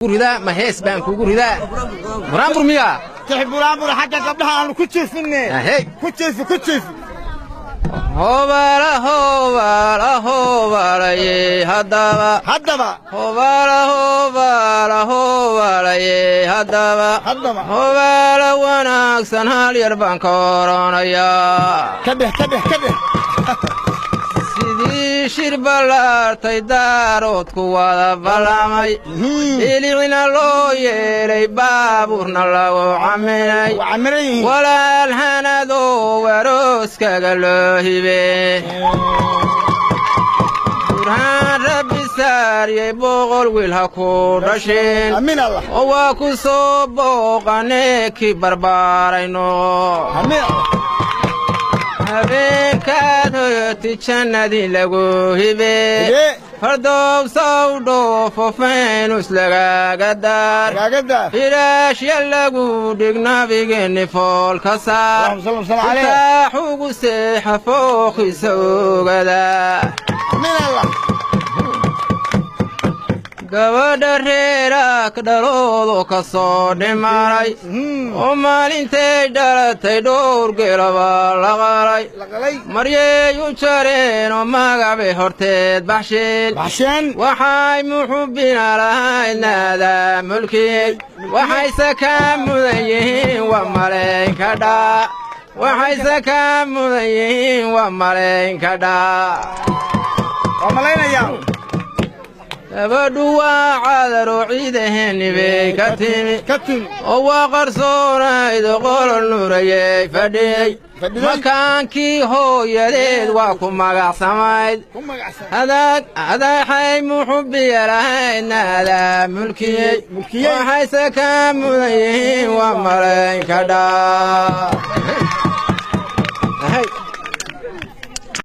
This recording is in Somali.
ردا ما هيس بان كوكو ردا برامبر ميا تحب برامبر حاجة قبلها أنا كنت شايفني هي كنت شايف هوبالا هوبالا هوبالا يه هدابا هوبالا يه هدابا هوبالا wanaagsan hal yar baan ka oranaya كبه sidii shir balaartay daaroodku wada balamay ilicina loo yeelay baabuurna lagu caminay walaalhanadoo warooskaga loo hibee burhaan rabbi saariyey boqol wiil ha ku dhasheen oo waa ku soo booqanee kii barbaarayno habeenkaad hoyoti jannadii lagu hibee fardoob saw dhoofo faynus lagaaga daar firaashya lagu dhig nabigeenni foolka saar utaax ugu seexa fooqiisa ogada gabadha reeraak dhaloodo ka soo dhimanay oo maalintay dhalatay dhowr geelaba la qalay maryay u jareen oo magacbay horteed baxsheen waxay muxubbina lahayd naadaa mulkiyey waxayse kaa mudan yihiin waa malaynka dhaa waxayse kaa mudan yihiin waa malaynka dhaa gabadhu waa cadaro ciidaheenni bay ka timi oo waa qarsoonaydo qolol nuurayey fadhiyey makaankii hooyadeed waa ku magacsamayd adaxay muxubbiya lahayd naadaa mulkiyey waxayse kaa mudan yihiin waa malaynka dhaa